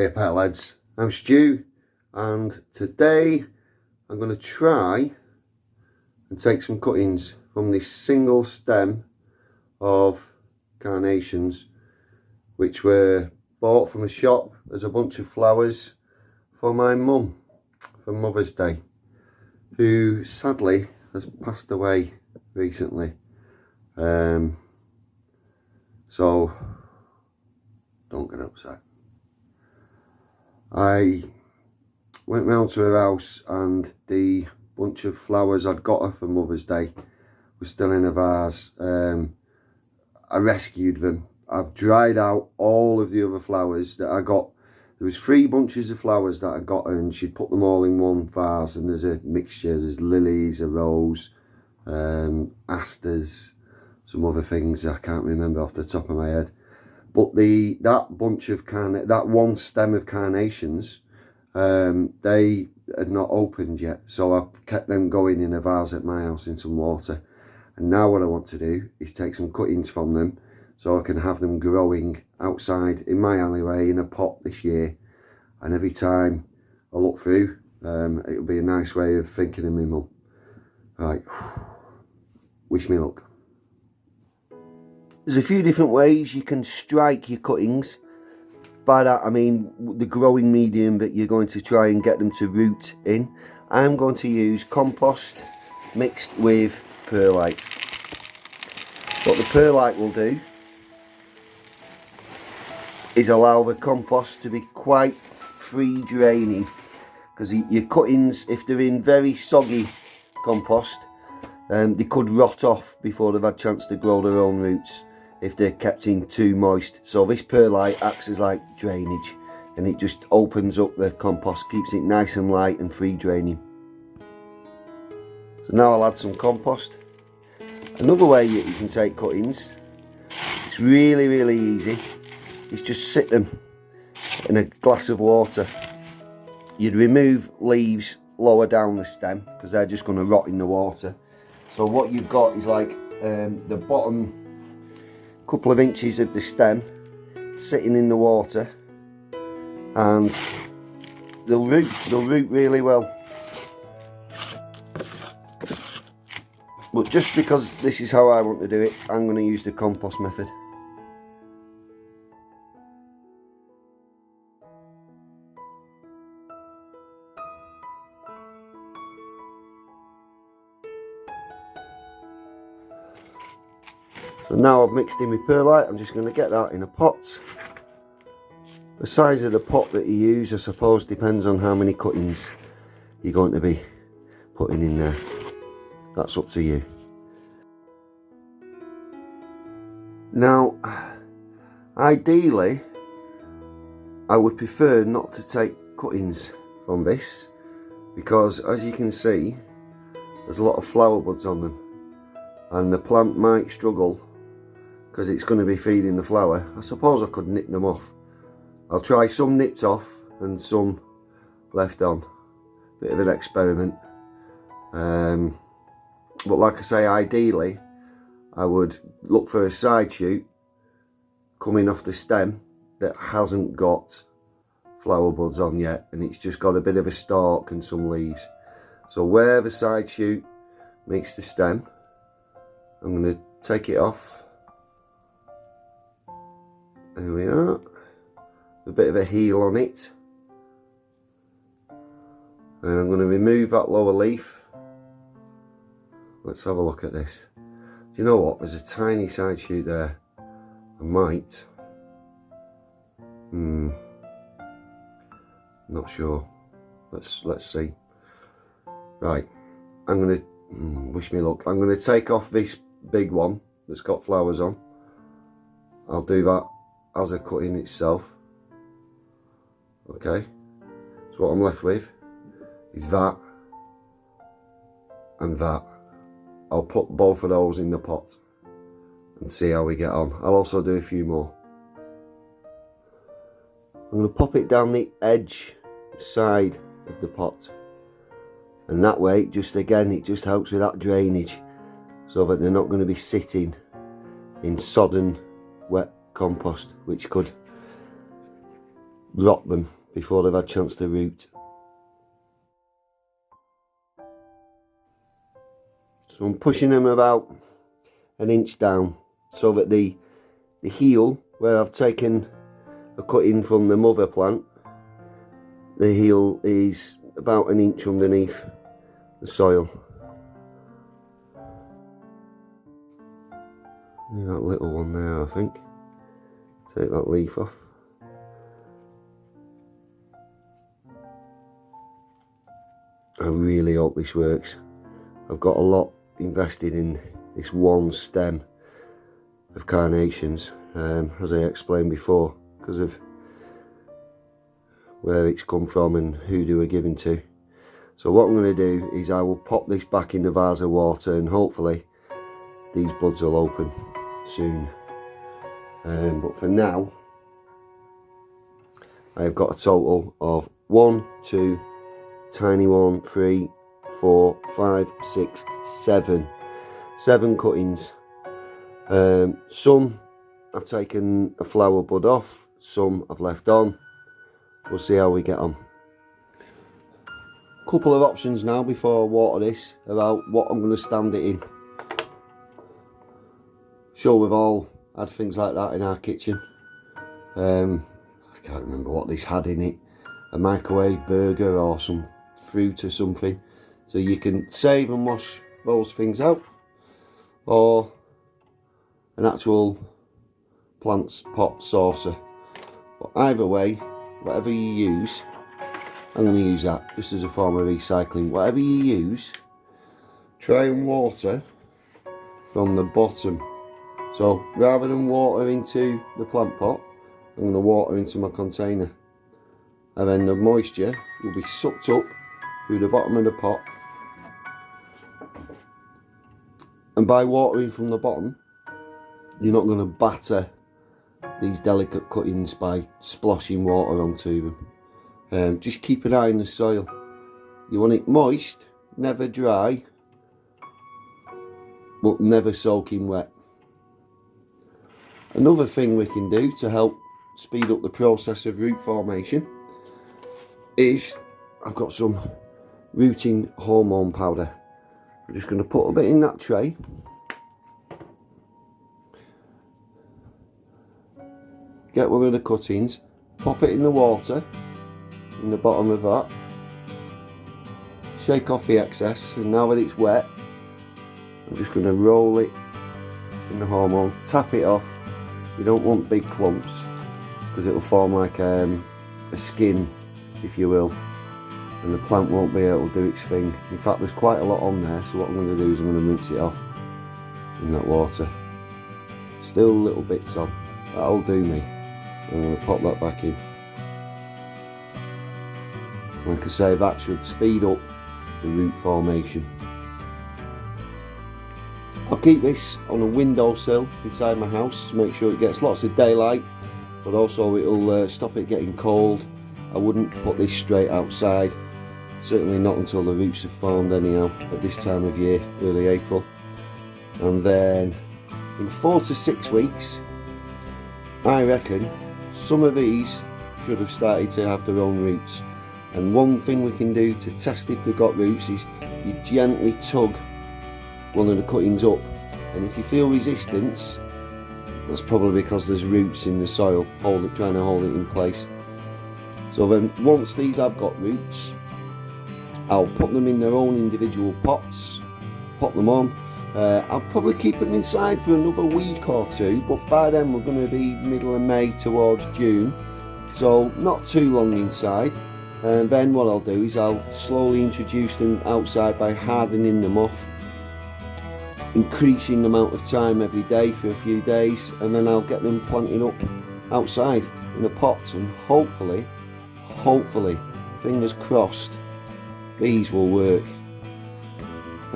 Hiya Petalheads, I'm Stu, and today I'm going to try and take some cuttings from this single stem of carnations which were bought from a shop as a bunch of flowers for my mum for Mother's Day, who sadly has passed away recently. So don't get upset. I went round to her house and the bunch of flowers I'd got her for Mother's Day was still in a vase. I rescued them. I've dried out all of the other flowers that I got. There was 3 bunches of flowers that I got her, and she'd put them all in one vase, and there's a mixture. There's lilies, a rose, asters, some other things I can't remember off the top of my head. But that bunch of that one stem of carnations, they had not opened yet, so I kept them going in a vase at my house in some water. And now what I want to do is take some cuttings from them so I can have them growing outside in my alleyway in a pot this year. And every time I look through, it'll be a nice way of thinking of me mum. Right, wish me luck. There's a few different ways you can strike your cuttings. By that I mean the growing medium that you're going to try and get them to root in. I'm going to use compost mixed with perlite. What the perlite will do is allow the compost to be quite free draining, because your cuttings, if they're in very soggy compost, they could rot off before they've had a chance to grow their own roots if they're kept in too moist. So this perlite acts as like drainage, and it just opens up the compost, keeps it nice and light and free draining. So now I'll add some compost. Another way you can take cuttings, it's really easy, is just sit them in a glass of water. You'd remove leaves lower down the stem because they're just going to rot in the water. So what you've got is like the bottom couple of inches of the stem sitting in the water, and they'll root really well. But just because this is how I want to do it, I'm going to use the compost method. So now I've mixed in with perlite, I'm just going to get that in a pot. The size of the pot that you use, I suppose, depends on how many cuttings you're going to be putting in there. That's up to you. Now, ideally, I would prefer not to take cuttings from this, because as you can see, there's a lot of flower buds on them, and the plant might struggle because it's going to be feeding the flower. I suppose I could nip them off. I'll try some nipped off and some left on. Bit of an experiment. But like I say, ideally I would look for a side shoot coming off the stem that hasn't got flower buds on yet, and it's just got a bit of a stalk and some leaves. So where the side shoot meets the stem, I'm going to take it off. There we are. A bit of a heel on it. And I'm going to remove that lower leaf. Let's have a look at this. Do you know what? There's a tiny side shoot there. I might. Not sure. Let's see. Right. I'm going to wish me luck. I'm going to take off this big one that's got flowers on. I'll do that as a cutting itself. Okay. So what I'm left with is that and that. I'll put both of those in the pot and see how we get on. I'll also do a few more. I'm going to pop it down the edge side of the pot, and that way, just again, it just helps with that drainage, so that they're not going to be sitting in sodden wet compost, which could rot them before they've had a chance to root. So I'm pushing them about an inch down so that the heel, where I've taken a cutting from the mother plant, the heel is about an inch underneath the soil. That little one there, I think. Take that leaf off. I really hope this works. I've got a lot invested in this one stem of carnations, as I explained before, because of where it's come from and who they were given to. So what I'm going to do is I will pop this back in the vase of water, and hopefully these buds will open soon. But for now, I've got a total of 1, 2, tiny 1, 3, 4, 5, 6, 7 cuttings. Some I've taken a flower bud off, some I've left on. We'll see how we get on. Couple of options now before I water this about what I'm going to stand it in. Sure, we've all had things like that in our kitchen. I can't remember what this had in it. A microwave burger or some fruit or something. So you can save and wash those things out. Or an actual plants pot saucer. But either way, whatever you use, I'm going to use that just as a form of recycling. Whatever you use, try and water from the bottom. So rather than water into the plant pot, I'm going to water into my container, and then the moisture will be sucked up through the bottom of the pot. And by watering from the bottom, you're not going to batter these delicate cuttings by splashing water onto them. Just keep an eye on the soil. You want it moist, never dry, but never soaking wet. Another thing we can do to help speed up the process of root formation is, I've got some rooting hormone powder. I'm just going to put a bit in that tray. Get one of the cuttings, pop it in the water in the bottom of that, shake off the excess, and now that it's wet, I'm just going to roll it in the hormone, tap it off. You don't want big clumps because it will form like a skin, if you will, and the plant won't be able to do its thing. In fact, there's quite a lot on there, so what I'm going to do is I'm going to rinse it off in that water. Still little bits on, that'll do me. I'm going to pop that back in. Like I say, that should speed up the root formation. I'll keep this on a windowsill inside my house to make sure it gets lots of daylight, but also it'll stop it getting cold. I wouldn't put this straight outside, certainly not until the roots have formed anyhow, at this time of year, early April. And then in 4 to 6 weeks, I reckon some of these should have started to have their own roots. And one thing we can do to test if they've got roots is you gently tug one of the cuttings up, and if you feel resistance, that's probably because there's roots in the soil trying to hold it in place. So then once these have got roots, I'll put them in their own individual pots, pop them on. I'll probably keep them inside for another week or two, but by then we're going to be middle of May towards June, so not too long inside. And then what I'll do is I'll slowly introduce them outside by hardening them off, increasing the amount of time every day for a few days, and then I'll get them planted up outside in the pots, and hopefully, fingers crossed, these will work.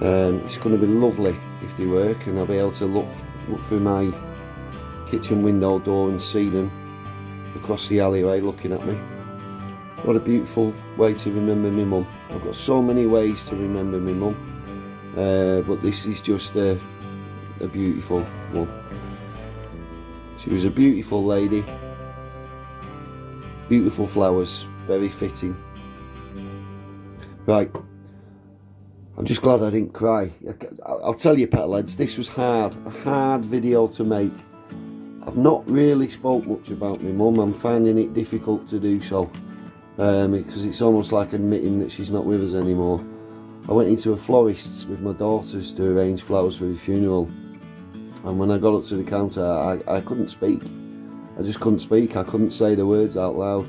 It's going to be lovely if they work, and I'll be able to look through my kitchen window door and see them across the alleyway looking at me. What a beautiful way to remember my mum. I've got so many ways to remember my mum, but this is just a beautiful one. She was a beautiful lady, Beautiful flowers, very fitting. Right, I'm just glad I didn't cry. I'll tell you, Petalheads, this was a hard video to make. I've not really spoke much about my mum. I'm finding it difficult to do so, because it's almost like admitting that she's not with us anymore. I went into a florist's with my daughters to arrange flowers for the funeral, and when I got up to the counter, I couldn't speak. I just couldn't speak. I couldn't say the words out loud.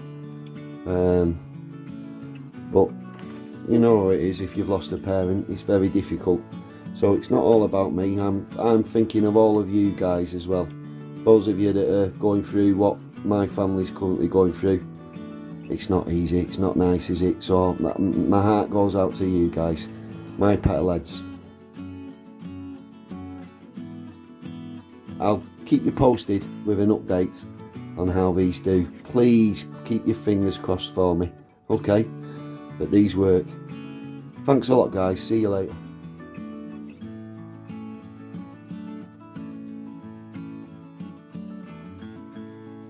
But you know how it is if you've lost a parent. It's very difficult. So it's not all about me. I'm thinking of all of you guys as well. Those of you that are going through what my family's currently going through. It's not easy. It's not nice, is it? So my heart goes out to you guys, my Petalheads. I'll keep you posted with an update on how these do. Please keep your fingers crossed for me, okay, that these work. Thanks a lot, guys. See you later.